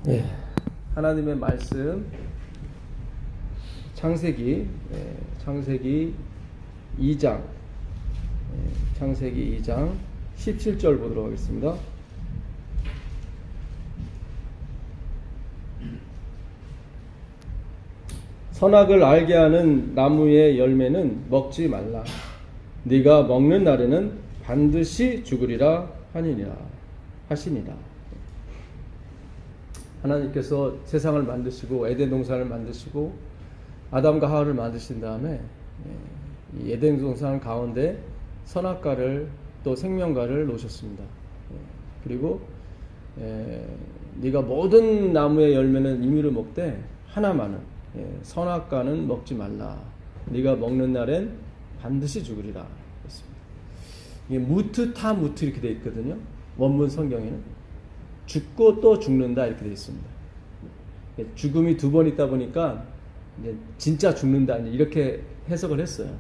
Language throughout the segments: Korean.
예, 하나님의 말씀 창세기 2장 창세기 2장 17절 보도록 하겠습니다. 선악을 알게 하는 나무의 열매는 먹지 말라. 네가 먹는 날에는 반드시 죽으리라 하시니라. 하나님께서 세상을 만드시고 에덴 동산을 만드시고 아담과 하와를 만드신 다음에 이 에덴 동산 가운데 선악과를 또 생명과를 놓으셨습니다. 그리고 네가 모든 나무의 열매는 임의로 먹되 하나만은 선악과는 먹지 말라. 네가 먹는 날엔 반드시 죽으리라 했습니다. 이게 무트 타 무트 이렇게 되어 있거든요. 원문 성경에는 죽고 또 죽는다 이렇게 되어 있습니다. 죽음이 두 번 있다 보니까 이제 진짜 죽는다 이렇게 해석을 했어요.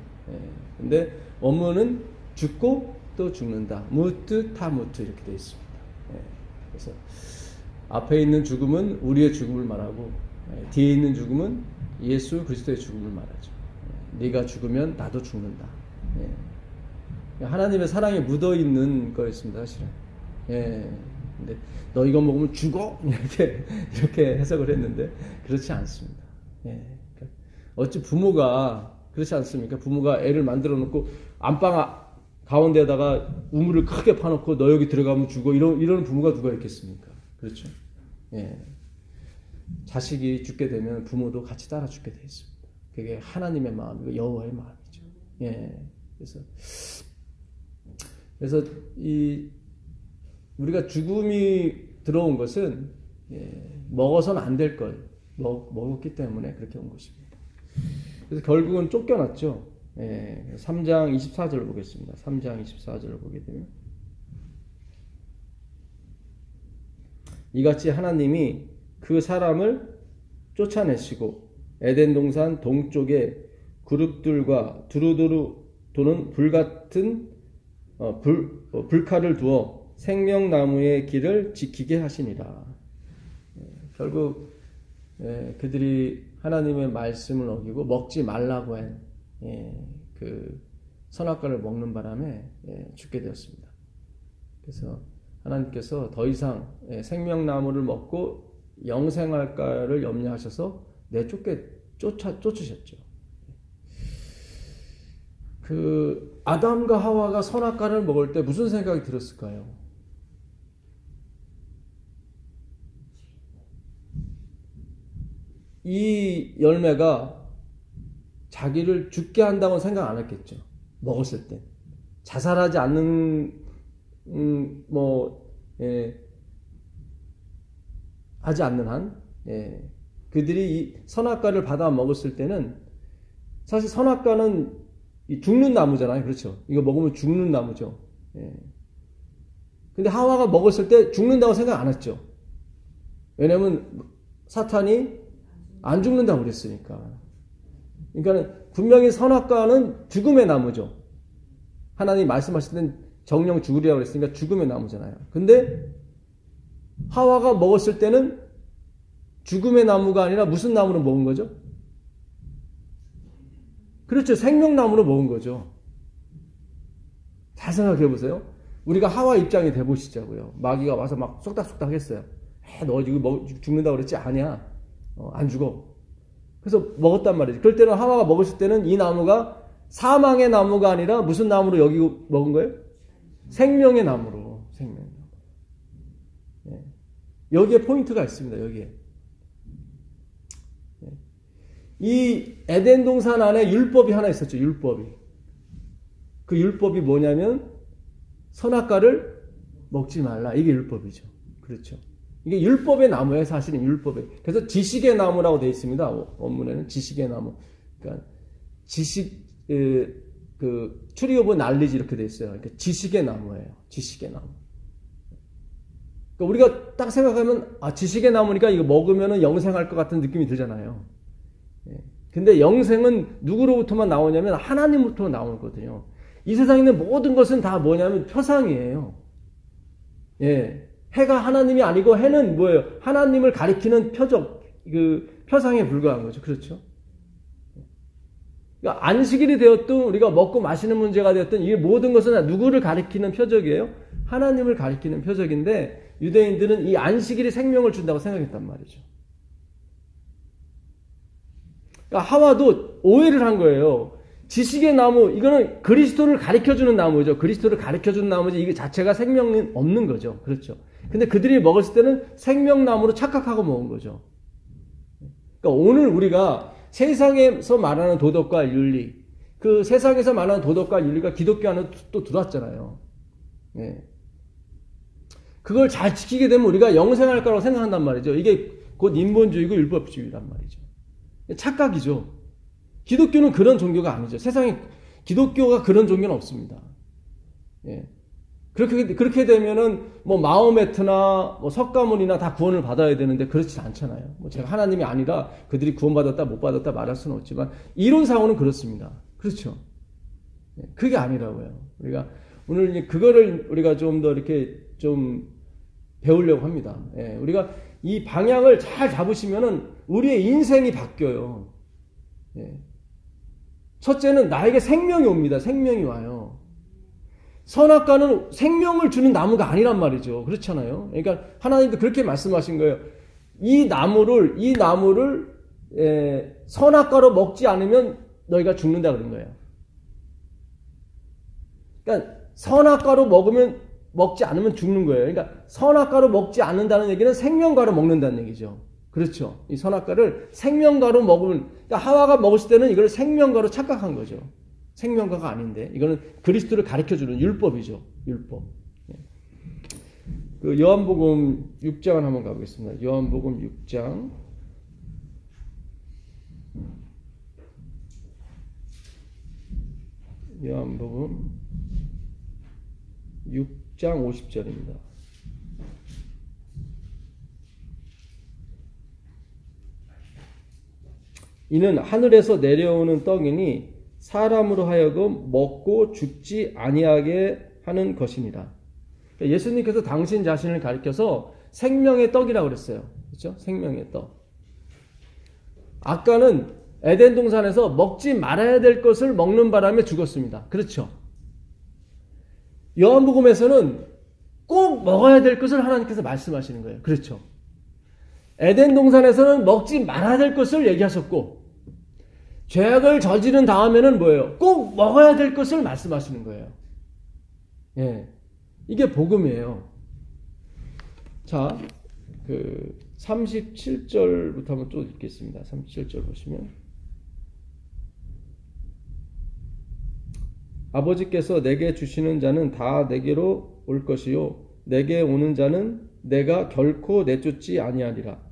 근데 원문은 죽고 또 죽는다. 무트 타 무트 이렇게 되어 있습니다. 그래서 앞에 있는 죽음은 우리의 죽음을 말하고 뒤에 있는 죽음은 예수 그리스도의 죽음을 말하죠. 네가 죽으면 나도 죽는다. 하나님의 사랑이 묻어 있는 거였습니다, 사실은. 근데 너 이거 먹으면 죽어? 이렇게 해석을 했는데 그렇지 않습니다. 어찌 부모가 그렇지 않습니까? 부모가 애를 만들어 놓고 안방 가운데다가 우물을 크게 파놓고 너 여기 들어가면 죽어 이런 부모가 누가 있겠습니까? 그렇죠? 자식이 죽게 되면 부모도 같이 따라 죽게 되어 있습니다. 그게 하나님의 마음이고 여호와의 마음이죠. 그래서 우리가 죽음이 들어온 것은 먹어서는 안 될 걸 먹었기 때문에 그렇게 온 것입니다. 그래서 결국은 쫓겨났죠. 3장 24절을 보겠습니다. 3장 24절을 보게 되면 이같이 하나님이 그 사람을 쫓아내시고 에덴 동산 동쪽에 그룹들과 두루두루 도는 불같은 불칼을 두어 생명나무의 길을 지키게 하시니라. 결국 그들이 하나님의 말씀을 어기고 먹지 말라고 한 그 선악과를 먹는 바람에 죽게 되었습니다. 그래서 하나님께서 더 이상 생명나무를 먹고 영생할까를 염려하셔서 쫓으셨죠. 그 아담과 하와가 선악과를 먹을 때 무슨 생각이 들었을까요? 이 열매가 자기를 죽게 한다고 생각 안 했겠죠. 먹었을 때. 자살하지 않는 하지 않는 한 그들이 이 선악과를 받아 먹었을 때는 사실 선악과는 죽는 나무잖아요. 그렇죠. 이거 먹으면 죽는 나무죠. 근데 하와가 먹었을 때 죽는다고 생각 안 했죠. 왜냐면 사탄이 안 죽는다고 그랬으니까. 그러니까 분명히 선악과는 죽음의 나무죠. 하나님이 말씀하실 땐 정령 죽으리라고 그랬으니까 죽음의 나무잖아요. 근데 하와가 먹었을 때는 죽음의 나무가 아니라 무슨 나무로 먹은 거죠? 그렇죠. 생명나무로 먹은 거죠. 잘 생각해 보세요. 우리가 하와 입장이 돼 보시자고요. 마귀가 와서 막 쏙닥쏙닥 했어요. 너 지금 죽는다고 그랬지? 아니야. 안 죽어. 그래서 먹었단 말이지. 그럴 때는 하와가 먹었을 때는 이 나무가 사망의 나무가 아니라 무슨 나무로 여기 먹은 거예요? 생명의 나무로. 생명의 나무. 여기에 포인트가 있습니다. 여기에. 이 에덴 동산 안에 율법이 하나 있었죠. 율법이. 그 율법이 뭐냐면 선악과를 먹지 말라. 이게 율법이죠. 그렇죠. 이게 율법의 나무예요. 사실은 율법의. 그래서 지식의 나무라고 되어 있습니다. 원문에는 지식의 나무. 그러니까 지식 트리 오브 날리지 이렇게 되어 있어요. 그러니까 지식의 나무예요. 지식의 나무. 그러니까 우리가 딱 생각하면 지식의 나무니까 이거 먹으면 영생할 것 같은 느낌이 들잖아요. 근데 영생은 누구로부터만 나오냐면 하나님부터 나오거든요. 이 세상에 있는 모든 것은 다 뭐냐면 표상이에요. 해가 하나님이 아니고 해는 뭐예요? 하나님을 가리키는 표적, 표상에 불과한 거죠. 그렇죠? 그러니까 안식일이 되었든 우리가 먹고 마시는 문제가 되었든 이 모든 것은 누구를 가리키는 표적이에요? 하나님을 가리키는 표적인데 유대인들은 이 안식일이 생명을 준다고 생각했단 말이죠. 그러니까 하와도 오해를 한 거예요. 지식의 나무, 이거는 그리스도를 가리켜주는 나무죠. 그리스도를 가리켜주는 나무지 이게 자체가 생명은 없는 거죠. 그렇죠. 근데 그들이 먹었을 때는 생명나무로 착각하고 먹은 거죠. 그러니까 오늘 우리가 세상에서 말하는 도덕과 윤리, 그 세상에서 말하는 도덕과 윤리가 기독교 안에 또 들어왔잖아요. 네. 그걸 잘 지키게 되면 우리가 영생할 거라고 생각한단 말이죠. 이게 곧 인본주의고 율법주의란 말이죠. 착각이죠. 기독교는 그런 종교가 아니죠. 세상에 기독교가 그런 종교는 없습니다. 예. 그렇게 되면은 뭐 마호메트나 뭐 석가모니나 다 구원을 받아야 되는데 그렇지 않잖아요. 뭐 제가 하나님이 아니라 그들이 구원받았다 못 받았다 말할 수는 없지만 이론상으로는 그렇습니다. 그렇죠. 예. 그게 아니라고요. 우리가 오늘 이제 그거를 우리가 좀 더 이렇게 좀 배우려고 합니다. 예. 우리가 이 방향을 잘 잡으시면은 우리의 인생이 바뀌어요. 예. 첫째는 나에게 생명이 옵니다. 생명이 와요. 선악과는 생명을 주는 나무가 아니란 말이죠. 그렇잖아요. 그러니까 하나님도 그렇게 말씀하신 거예요. 이 나무를 선악과로 먹지 않으면 너희가 죽는다 그런 거예요. 그러니까 선악과로 먹지 않으면 죽는 거예요. 그러니까 선악과로 먹지 않는다는 얘기는 생명과로 먹는다는 얘기죠. 그렇죠. 이 선악과를 생명과로 먹으면, 그러니까 하와가 먹었을 때는 이걸 생명과로 착각한 거죠. 생명과가 아닌데, 이거는 그리스도를 가르쳐주는 율법이죠. 율법. 그 요한복음 6장을 한번 가보겠습니다. 요한복음 6장. 요한복음 6장 50절입니다. 이는 하늘에서 내려오는 떡이니 사람으로 하여금 먹고 죽지 아니하게 하는 것이니라. 예수님께서 당신 자신을 가리켜서 생명의 떡이라고 그랬어요. 그렇죠? 생명의 떡. 아까는 에덴 동산에서 먹지 말아야 될 것을 먹는 바람에 죽었습니다. 그렇죠? 요한복음에서는 꼭 먹어야 될 것을 하나님께서 말씀하시는 거예요. 그렇죠? 에덴 동산에서는 먹지 말아야 될 것을 얘기하셨고 죄악을 저지른 다음에는 뭐예요? 꼭 먹어야 될 것을 말씀하시는 거예요. 예. 이게 복음이에요. 자, 37절부터 한번 또 읽겠습니다. 37절 보시면. 아버지께서 내게 주시는 자는 다 내게로 올 것이요. 내게 오는 자는 내가 결코 내쫓지 아니하리라.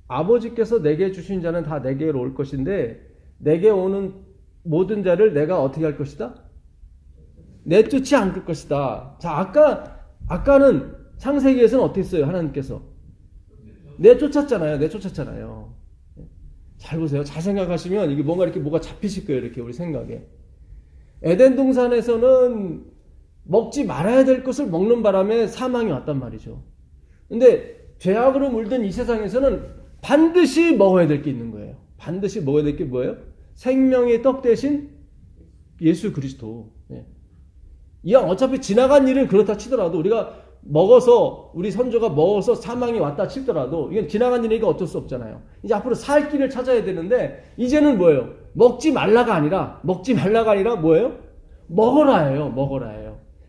아버지께서 내게 주신 자는 다 내게로 올 것인데 내게 오는 모든 자를 내가 어떻게 할 것이다? 내쫓지 않을 것이다. 자, 아까는 창세기에서는 어떻게 했어요? 하나님께서 내쫓았잖아요. 잘 보세요. 잘 생각하시면 이게 뭔가 이렇게 뭐가 잡히실 거예요. 이렇게 우리 생각에. 에덴 동산에서는 먹지 말아야 될 것을 먹는 바람에 사망이 왔단 말이죠. 근데 죄악으로 물든 이 세상에서는 반드시 먹어야 될 게 있는 거예요. 반드시 먹어야 될 게 뭐예요? 생명의 떡 대신 예수 그리스도. 예. 이왕 어차피 지나간 일은 그렇다 치더라도 우리가 먹어서 우리 선조가 먹어서 사망이 왔다 치더라도 이건 지나간 일이니까 어쩔 수 없잖아요. 이제 앞으로 살 길을 찾아야 되는데 이제는 뭐예요? 먹지 말라가 아니라 뭐예요? 먹어라예요.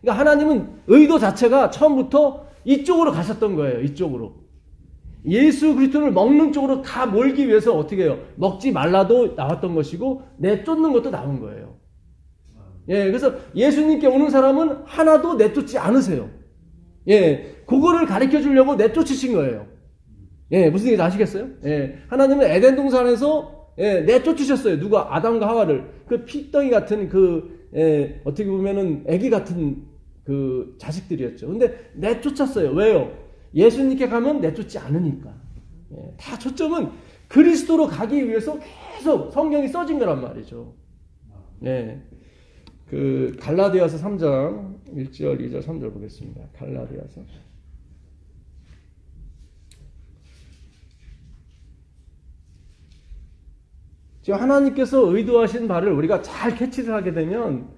그러니까 하나님은 의도 자체가 처음부터 이쪽으로 가셨던 거예요. 이쪽으로. 예수 그리스도를 먹는 쪽으로 다 몰기 위해서 어떻게 해요? 먹지 말라도 나왔던 것이고 내쫓는 것도 나온 거예요. 예, 그래서 예수님께 오는 사람은 하나도 내쫓지 않으세요. 예, 그거를 가르쳐 주려고 내쫓으신 거예요. 예, 무슨 얘기인지 아시겠어요? 예, 하나님은 에덴 동산에서 내쫓으셨어요. 누가? 아담과 하와를. 그 피덩이 같은 어떻게 보면은 애기 같은 그 자식들이었죠. 근데 내쫓았어요. 왜요? 예수님께 가면 내쫓지 않으니까. 예, 다 초점은 그리스도로 가기 위해서 계속 성경이 써진 거란 말이죠. 예. 그 갈라디아서 3장 1절, 2절, 3절 보겠습니다. 갈라디아서. 지금 하나님께서 의도하신 바를 우리가 잘 캐치를 하게 되면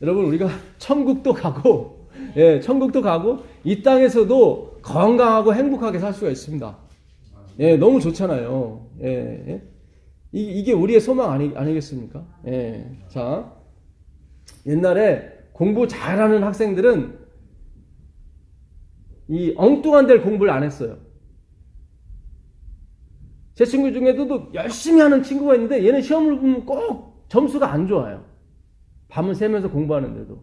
여러분 우리가 천국도 가고 천국도 가고 이 땅에서도 건강하고 행복하게 살 수가 있습니다. 너무 좋잖아요. 이게 우리의 소망 아니겠습니까? 자, 옛날에 공부 잘하는 학생들은 이 엉뚱한 데를 공부를 안 했어요. 제 친구 중에도 열심히 하는 친구가 있는데 얘는 시험을 보면 꼭 점수가 안 좋아요. 밤을 새면서 공부하는데도.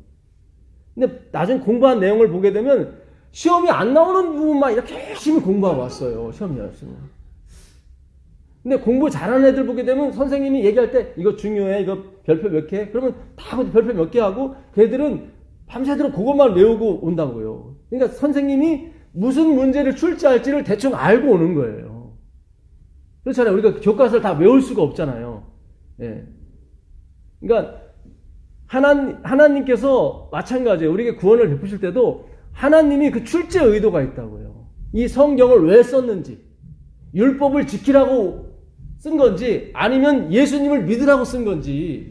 근데 나중에 공부한 내용을 보게 되면 시험이 안 나오는 부분만 이렇게 열심히 공부하고 왔어요. 시험이 없으면. 근데 공부 잘하는 애들 보게 되면 선생님이 얘기할 때 이거 중요해, 이거 별표 몇 개? 그러면 다 별표 몇 개 하고 걔들은 밤새도록 그것만 외우고 온다고요. 그러니까 선생님이 무슨 문제를 출제할지를 대충 알고 오는 거예요. 그렇잖아요. 우리가 교과서를 다 외울 수가 없잖아요. 그러니까 하나님께서 마찬가지예요. 우리에게 구원을 베푸실 때도 하나님이 그 출제 의도가 있다고요. 이 성경을 왜 썼는지, 율법을 지키라고 쓴 건지, 아니면 예수님을 믿으라고 쓴 건지,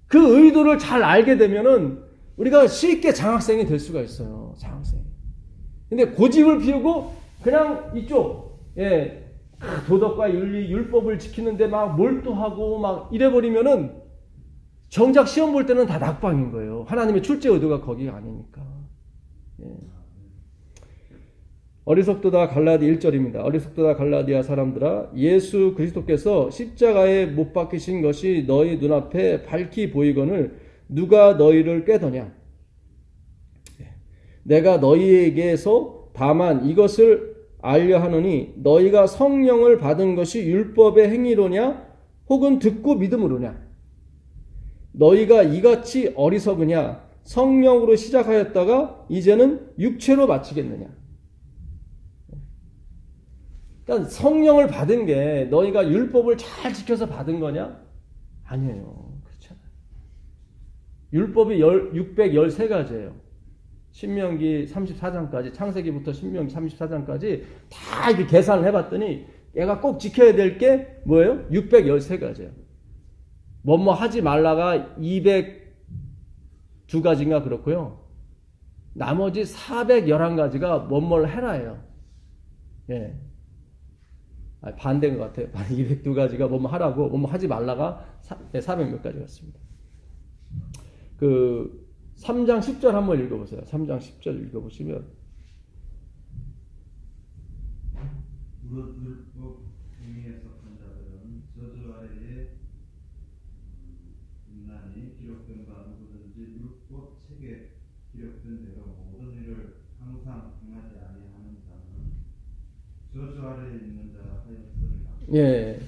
그 의도를 잘 알게 되면은 우리가 쉽게 장학생이 될 수가 있어요. 장학생. 근데 고집을 피우고 그냥 이쪽, 도덕과 윤리, 율법을 지키는데 막 몰두하고 막 이래버리면은 정작 시험 볼 때는 다 낙방인 거예요. 하나님의 출제 의도가 거기가 아니니까. 어리석도다 갈라디 1절입니다. 어리석도다 갈라디아 사람들아, 예수 그리스도께서 십자가에 못 박히신 것이 너희 눈앞에 밝히 보이거늘 누가 너희를 꾀더냐? 내가 너희에게서 다만 이것을 알려 하노니 너희가 성령을 받은 것이 율법의 행위로냐 혹은 듣고 믿음으로냐? 너희가 이같이 어리석으냐? 성령으로 시작하였다가 이제는 육체로 마치겠느냐? 그러니까 성령을 받은 게 너희가 율법을 잘 지켜서 받은 거냐? 아니에요. 그렇잖아요. 율법이 613가지예요. 신명기 34장까지, 창세기부터 신명기 34장까지 다 이렇게 계산을 해봤더니 얘가 꼭 지켜야 될 게 뭐예요? 613가지예요. 뭐뭐 하지 말라가 202가지인가 그렇고요. 나머지 411가지가 뭐뭘 해라예요. 반대인 것 같아요. 202가지가 뭐뭐 하라고, 뭐뭐 하지 말라가 400몇 가지 같습니다. 3장 10절 한번 읽어보세요. 3장 10절 읽어보시면 무릇 율법 행위에 속한 자들은 저주 아래에 있나니 기록된 바 누구든지 율법 책에 기록된 대로 모든 일을 항상 행하지 아니하는 자는 저주 아래에 있는 자라 하였으리라.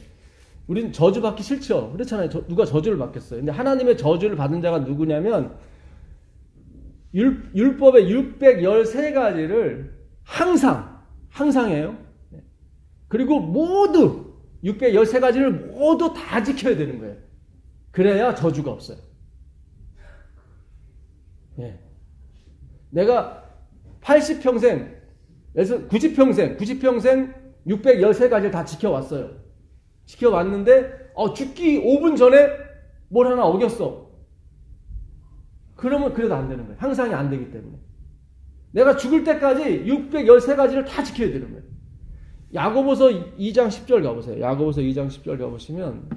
우린 저주 받기 싫죠. 그렇잖아요. 누가 저주를 받겠어요. 근데 하나님의 저주를 받은 자가 누구냐면 율법의 613가지를 항상해요. 그리고 모두 613가지를 모두 다 지켜야 되는 거예요. 그래야 저주가 없어요. 내가 80평생, 90평생 613가지를 다 지켜왔어요. 지켜왔는데 죽기 5분 전에 뭘 하나 어겼어. 그러면 그래도 안 되는 거예요. 항상이 안 되기 때문에. 내가 죽을 때까지 613가지를 다 지켜야 되는 거예요. 야고보서 2장 10절 가보세요. 야고보서 2장 10절 가보시면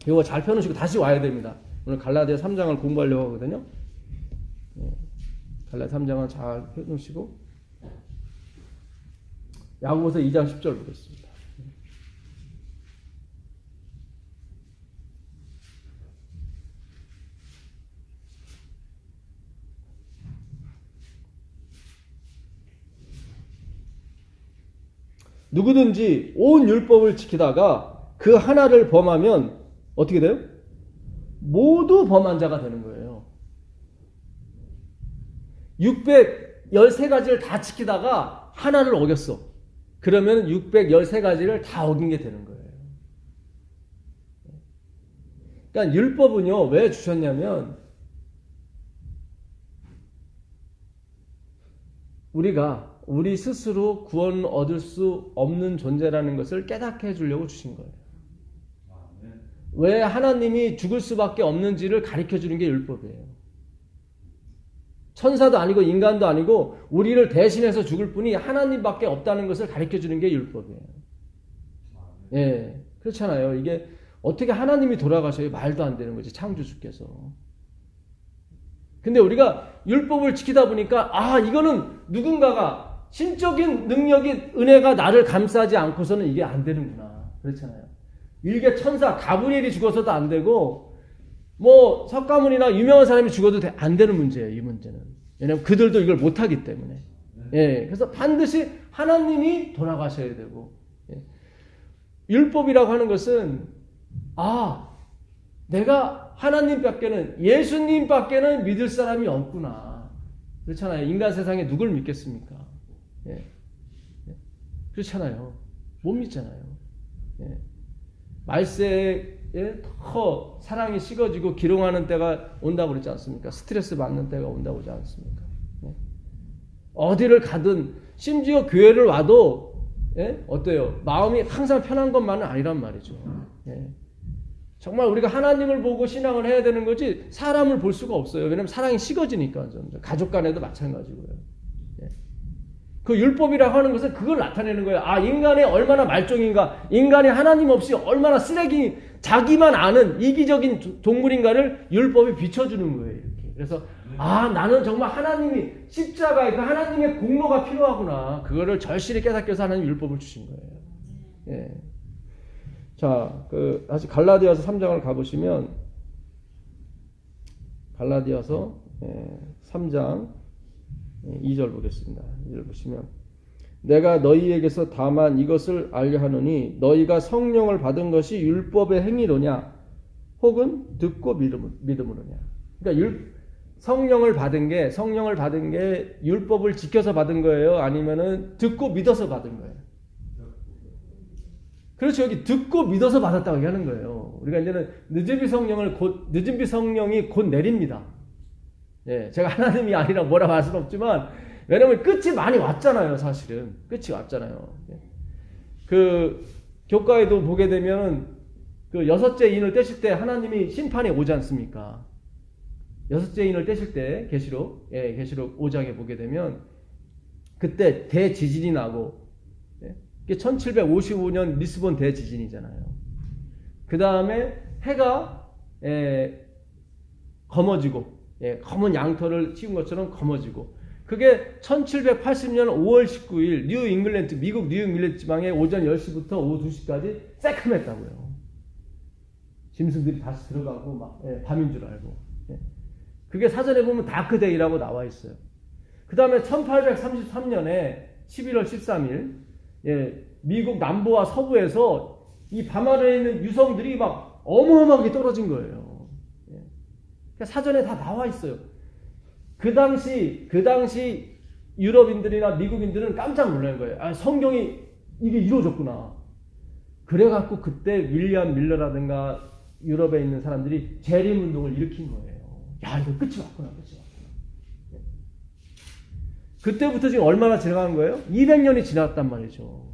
이거 잘 펴놓으시고 다시 와야 됩니다. 오늘 갈라디아 3장을 공부하려고 하거든요. 갈라디아 3장은 잘 펴놓으시고 야고보서 2장 10절 보겠습니다. 누구든지 온 율법을 지키다가 그 하나를 범하면 어떻게 돼요? 모두 범한 자가 되는 거예요. 613가지를 다 지키다가 하나를 어겼어. 그러면 613가지를 다 어긴 게 되는 거예요. 그러니까 율법은요, 왜 주셨냐면 우리가 우리 스스로 구원 얻을 수 없는 존재라는 것을 깨닫게 해주려고 주신 거예요. 왜 하나님이 죽을 수밖에 없는지를 가르쳐주는 게 율법이에요. 천사도 아니고 인간도 아니고 우리를 대신해서 죽을 분이 하나님밖에 없다는 것을 가르쳐주는 게 율법이에요. 예, 그렇잖아요. 이게 어떻게 하나님이 돌아가셔요? 말도 안 되는 거지, 창조주께서. 근데 우리가 율법을 지키다 보니까 이거는 누군가가 신적인 능력이 은혜가 나를 감싸지 않고서는 이게 안 되는구나. 그렇잖아요. 일개 천사 가브리엘이 죽어서도 안 되고 뭐 석가모니나 유명한 사람이 죽어도 안 되는 문제예요. 이 문제는. 왜냐하면 그들도 이걸 못하기 때문에. 예, 그래서 반드시 하나님이 돌아가셔야 되고. 예. 율법이라고 하는 것은 내가 하나님밖에는, 예수님밖에는 믿을 사람이 없구나. 그렇잖아요. 인간 세상에 누굴 믿겠습니까? 예. 그렇잖아요. 못 믿잖아요. 예. 말세에 더 사랑이 식어지고 기롱하는 때가 온다고 그러지 않습니까? 스트레스 받는 때가 온다고 그러지 않습니까? 예. 어디를 가든, 심지어 교회를 와도, 어때요? 마음이 항상 편한 것만은 아니란 말이죠. 예. 정말 우리가 하나님을 보고 신앙을 해야 되는 거지 사람을 볼 수가 없어요. 왜냐하면 사랑이 식어지니까. 점점. 가족 간에도 마찬가지고요. 예. 그 율법이라고 하는 것은 그걸 나타내는 거예요. 인간이 얼마나 말종인가, 인간이 하나님 없이 얼마나 쓰레기, 자기만 아는 이기적인 동물인가를 율법이 비춰주는 거예요. 이렇게. 그래서 나는 정말 하나님이 십자가에 그 하나님의 공로가 필요하구나. 그거를 절실히 깨닫게 해서 하나님 율법을 주신 거예요. 예. 자, 다시 갈라디아서 3장을 가보시면, 갈라디아서 3장 2절 보겠습니다. 2절 보시면, 내가 너희에게서 다만 이것을 알려 하노니 너희가 성령을 받은 것이 율법의 행위로냐 혹은 듣고 믿음으로냐. 그러니까 성령을 받은 게 율법을 지켜서 받은 거예요? 아니면은 듣고 믿어서 받은 거예요? 그렇죠. 여기 듣고 믿어서 받았다고 얘기하는 거예요. 우리가 이제는 늦은비 성령이 곧 내립니다. 예, 제가 하나님이 아니라 뭐라고 할 수는 없지만, 왜냐면 끝이 많이 왔잖아요, 사실은. 끝이 왔잖아요. 그 교과에도 보게 되면 그 여섯째 인을 떼실 때 하나님이 심판이 오지 않습니까? 여섯째 인을 떼실 때 계시록 5장에 보게 되면 그때 대지진이 나고, 1755년 리스본 대지진이잖아요. 그 다음에 해가 검어지고, 검은 양털을 씌운 것처럼 검어지고, 그게 1780년 5월 19일 미국 뉴 잉글랜드 지방에 오전 10시부터 오후 2시까지 새카맸다고요. 짐승들이 다시 들어가고 막 밤인 줄 알고. 그게 사전에 보면 다크데이라고 나와 있어요. 그 다음에 1833년에 11월 13일 미국 남부와 서부에서 이 밤하늘에 있는 유성들이 막 어마어마하게 떨어진 거예요. 사전에 다 나와 있어요. 그 당시 유럽인들이나 미국인들은 깜짝 놀란 거예요. 성경이 이게 이루어졌구나. 그래갖고 그때 윌리엄 밀러라든가 유럽에 있는 사람들이 재림 운동을 일으킨 거예요. 야, 이거 끝이 왔구나. 그때부터 지금 얼마나 지나간 거예요? 200년이 지났단 말이죠.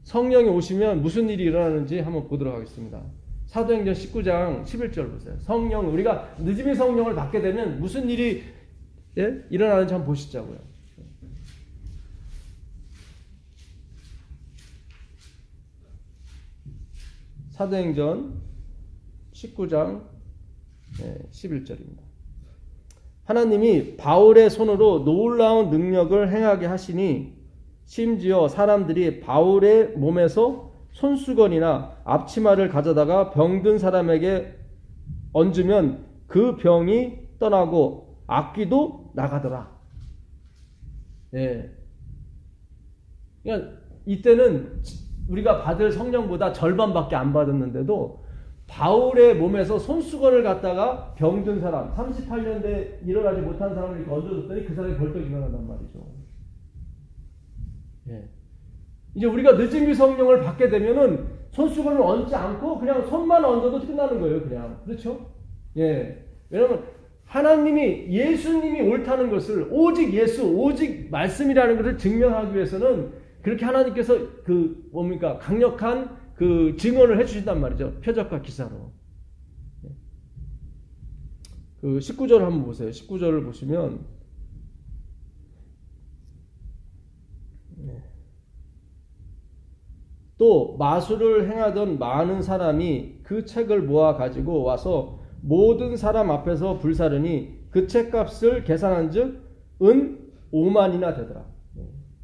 성령이 오시면 무슨 일이 일어나는지 한번 보도록 하겠습니다. 사도행전 19장 11절 보세요. 우리가 늦음이 성령을 받게 되면 무슨 일이 일어나는지 한번 보시자고요. 사도행전 19장 11절입니다. 하나님이 바울의 손으로 놀라운 능력을 행하게 하시니 심지어 사람들이 바울의 몸에서 손수건이나 앞치마를 가져다가 병든 사람에게 얹으면 그 병이 떠나고 악귀도 나가더라. 그러니까 이때는 우리가 받을 성령보다 절반밖에 안 받았는데도 바울의 몸에서 손수건을 갖다가 병든 사람, 38년대 일어나지 못한 사람을 얹어줬더니 그 사람이 벌떡 일어난단 말이죠. 이제 우리가 늦은비 성령을 받게 되면은 손수건을 얹지 않고 그냥 손만 얹어도 끝나는 거예요. 그냥. 그렇죠? 예. 왜냐면 하나님이, 예수님이 옳다는 것을, 오직 예수, 오직 말씀이라는 것을 증명하기 위해서는 그렇게 하나님께서 강력한 증언을 해주신단 말이죠. 표적과 기사로. 그 19절 한번 보세요. 19절을 보시면, 또 마술을 행하던 많은 사람이 그 책을 모아 가지고 와서 모든 사람 앞에서 불사르니 그 책값을 계산한즉 은 5만이나 되더라.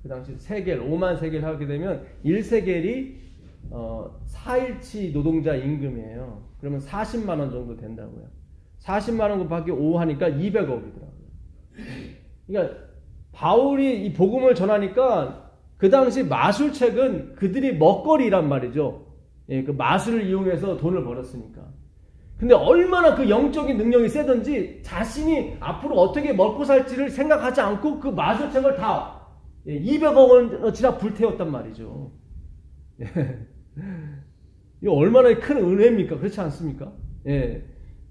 그 당시 세겔, 5만 세겔 하게 되면 1세겔이 4일치 노동자 임금이에요. 그러면 40만 원 정도 된다고요. 40만 원 곱하기 5 하니까 200억이더라고요. 그러니까 바울이 이 복음을 전하니까 그 당시 마술책은 그들이 먹거리란 말이죠. 예, 그 마술을 이용해서 돈을 벌었으니까. 근데 얼마나 그 영적인 능력이 세든지 자신이 앞으로 어떻게 먹고 살지를 생각하지 않고 그 마술책을 다 200억 원어치나 불태웠단 말이죠. 예. 이거 얼마나 큰 은혜입니까? 그렇지 않습니까? 예.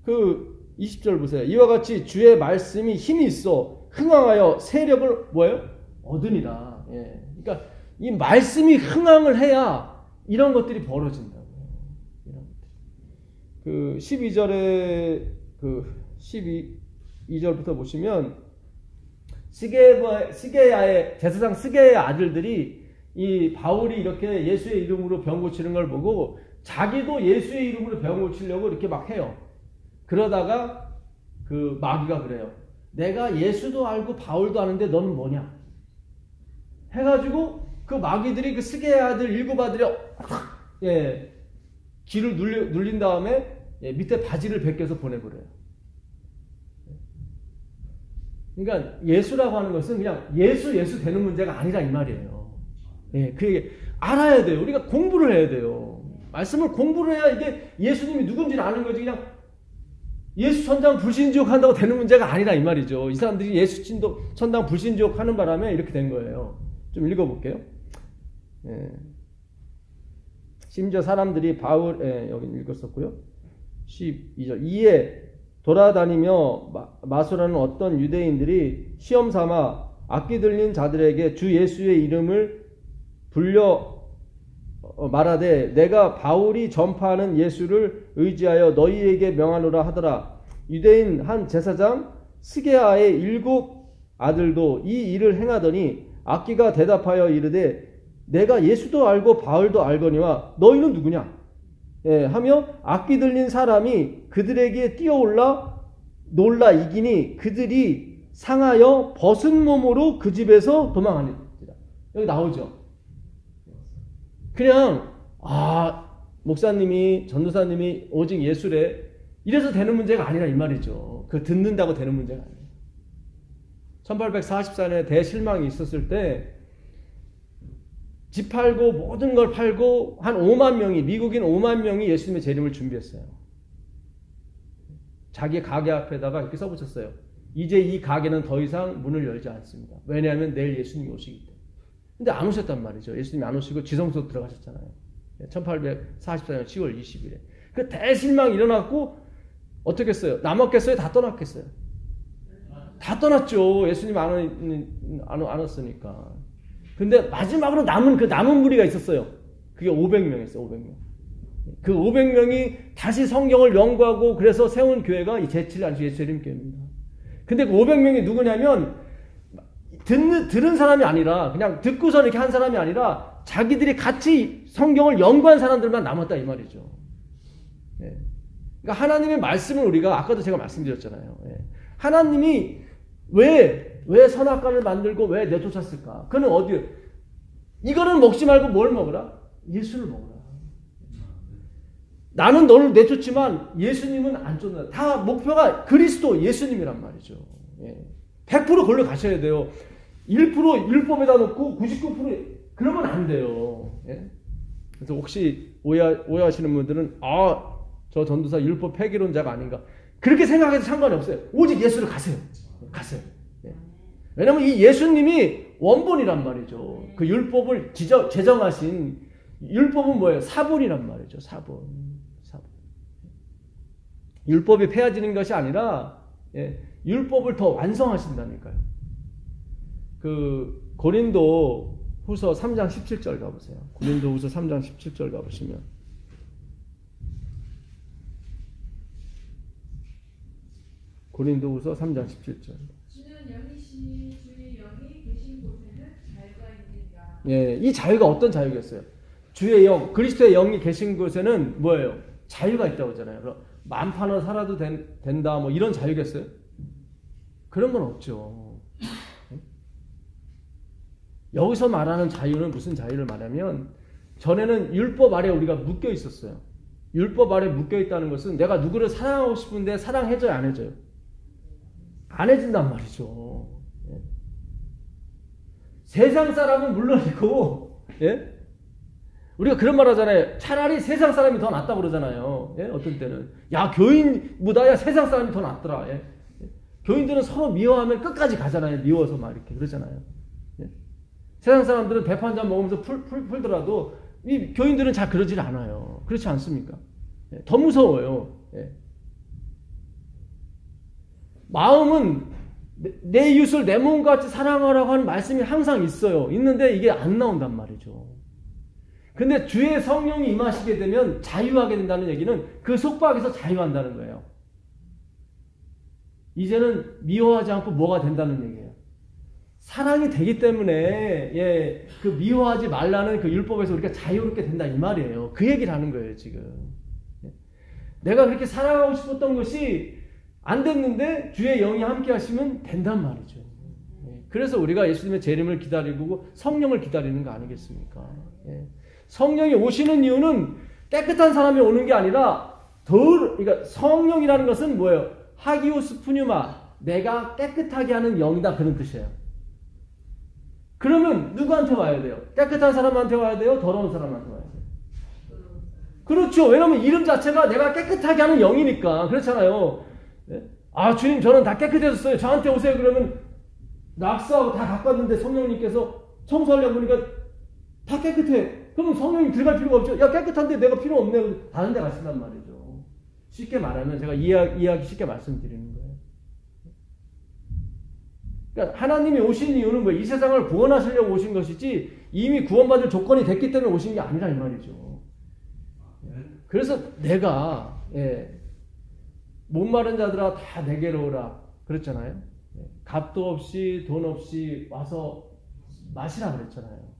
그 20절 보세요. 이와 같이 주의 말씀이 힘이 있어 흥황하여 세력을 뭐예요? 얻으니라. 예. 그러니까 이 말씀이 흥황을 해야 이런 것들이 벌어진다고요. 이런 것들. 그 12절에 그 12절부터 보시면 스게야의 제사장 스게야의 아들들이 이 바울이 이렇게 예수의 이름으로 병 고치는 걸 보고 자기도 예수의 이름으로 병 고치려고 이렇게 막 해요. 그러다가 그 마귀가 그래요. 내가 예수도 알고 바울도 아는데 너는 뭐냐? 해가지고 그 마귀들이 그 스게의 아들 7 아들이 귀를 눌린 다음에 밑에 바지를 벗겨서 보내버려요. 그러니까 예수라고 하는 것은 그냥 예수 되는 문제가 아니라 이 말이에요. 예, 그게 알아야 돼요. 우리가 공부를 해야 돼요. 말씀을 공부를 해야 이게 예수님이 누군지를 아는 거지. 그냥 예수 천당 불신지옥 한다고 되는 문제가 아니라 이 말이죠. 이 사람들이 예수 천당 불신지옥 하는 바람에 이렇게 된 거예요. 좀 읽어볼게요. 예. 심지어 사람들이 여기 읽었었고요. 12절. 이에 돌아다니며 마술하는 어떤 유대인들이 시험 삼아 악기 들린 자들에게 주 예수의 이름을 불려 말하되 내가 바울이 전파하는 예수를 의지하여 너희에게 명하노라 하더라. 유대인 한 제사장 스게아의 7 아들도 이 일을 행하더니 악기가 대답하여 이르되 내가 예수도 알고 바울도 알거니와 너희는 누구냐? 예, 하며 악기 들린 사람이 그들에게 뛰어올라 놀라 이기니 그들이 상하여 벗은 몸으로 그 집에서 도망하니라. 여기 나오죠. 그냥 목사님이 전도사님이 오직 예수래 이래서 되는 문제가 아니라 이 말이죠. 그 듣는다고 되는 문제가 아니에요. 1844년에 대실망이 있었을 때 집 팔고 모든 걸 팔고 한 5만 명이 미국인 5만 명이 예수님의 재림을 준비했어요. 자기 가게 앞에다가 이렇게 써붙였어요. 이제 이 가게는 더 이상 문을 열지 않습니다. 왜냐하면 내일 예수님이 오시기 때문에. 근데 안 오셨단 말이죠. 예수님이 안 오시고 지성소로 들어가셨잖아요. 1844년 10월 20일에. 그 대실망이 일어났고 어떻게 했어요? 남았겠어요? 다 떠났겠어요? 다 떠났죠. 예수님 안 왔으니까. 근데 마지막으로 남은 무리가 있었어요. 그게 500명이었어요. 500명. 그 500명이 다시 성경을 연구하고 그래서 세운 교회가 이 제7 안수 예수님교회입니다. 근데 그 500명이 누구냐면 들은 사람이 아니라 그냥 듣고서 이렇게 한 사람이 아니라 자기들이 같이 성경을 연구한 사람들만 남았다 이 말이죠. 예. 그러니까 하나님의 말씀을 우리가 아까도 제가 말씀드렸잖아요. 예. 하나님이 왜 선악과를 만들고 왜 내쫓았을까? 그는 어디에? 이거는 먹지 말고 뭘 먹으라? 예수를 먹으라. 나는 너를 내쫓지만 예수님은 안 쫓는다. 다 목표가 그리스도 예수님이란 말이죠. 예. 100% 걸로 가셔야 돼요. 1% 율법에다 놓고 99% 그러면 안 돼요. 예? 그래서 혹시 오해하시는 분들은 저 전도사 율법 폐기론자가 아닌가 그렇게 생각해도 상관이 없어요. 오직 예수를 가세요. 예. 왜냐면 이 예수님이 원본이란 말이죠. 그 율법을 제정하신 율법은 뭐예요? 사본이란 말이죠. 사본. 율법이 폐해지는 것이 아니라 율법을 더 완성하신다니까요. 그 고린도 후서 3장 17절 가보세요. 고린도 후서 3장 17절 가보시면 고린도 후서 3장 17절. 주는 영이시 주의 영이 계신 곳에는 자유가 있느니라. 예, 이 자유가 어떤 자유겠어요? 주의 영, 그리스도의 영이 계신 곳에는 뭐예요? 자유가 있다고 하잖아요. 그럼 만판을 살아도 된다 뭐 이런 자유겠어요? 그런 건 없죠. 여기서 말하는 자유는 무슨 자유를 말하면 전에는 율법 아래 우리가 묶여 있었어요. 율법 아래 묶여 있다는 것은 내가 누구를 사랑하고 싶은데 사랑해줘요, 안 해줘요? 안 해준단 말이죠. 예? 세상 사람은 물론이고, 예? 우리가 그런 말 하잖아요. 차라리 세상 사람이 더 낫다고 그러잖아요. 예? 어떤 때는. 야, 교인보다 야, 세상 사람이 더 낫더라. 예? 교인들은 서로 미워하면 끝까지 가잖아요. 미워서 막 이렇게 그러잖아요. 예? 세상 사람들은 대파 한 잔 먹으면서 풀더라도 이 교인들은 잘 그러질 않아요. 그렇지 않습니까? 예? 더 무서워요. 예? 마음은 내 이웃을 내 몸과 같이 사랑하라고 하는 말씀이 항상 있어요. 있는데 이게 안 나온단 말이죠. 근데 주의 성령이 임하시게 되면 자유하게 된다는 얘기는 그 속박에서 자유한다는 거예요. 이제는 미워하지 않고 뭐가 된다는 얘기예요. 사랑이 되기 때문에 그 미워하지 말라는 그 율법에서 우리가 자유롭게 된다 이 말이에요. 그 얘기를 하는 거예요 지금. 내가 그렇게 사랑하고 싶었던 것이 안 됐는데 주의 영이 함께 하시면 된단 말이죠. 그래서 우리가 예수님의 재림을 기다리고 성령을 기다리는 거 아니겠습니까? 성령이 오시는 이유는 깨끗한 사람이 오는 게 아니라 그러니까 성령이라는 것은 뭐예요? 하기오스 푸뉴마, 내가 깨끗하게 하는 영이다 그런 뜻이에요. 그러면 누구한테 와야 돼요? 깨끗한 사람한테 와야 돼요? 더러운 사람한테 와야 돼요? 그렇죠. 왜냐하면 이름 자체가 내가 깨끗하게 하는 영이니까. 그렇잖아요. 아, 주님 저는 다 깨끗해졌어요. 저한테 오세요. 그러면 낙서하고 다 갖고 왔는데 성령님께서 청소하려고 보니까 다 깨끗해. 그러면 성령님 들어갈 필요가 없죠. 야, 깨끗한데 내가 필요 없네. 다른 데 가신단 말이죠. 쉽게 말하면 제가 이해하기 쉽게 말씀드리는 거예요. 그러니까 하나님이 오신 이유는 뭐예요? 이 세상을 구원하시려고 오신 것이지 이미 구원받을 조건이 됐기 때문에 오신 게 아니라 이 말이죠. 그래서 내가 목마른 자들아 다 내게로 오라 그랬잖아요. 값도 없이 돈 없이 와서 마시라 그랬잖아요.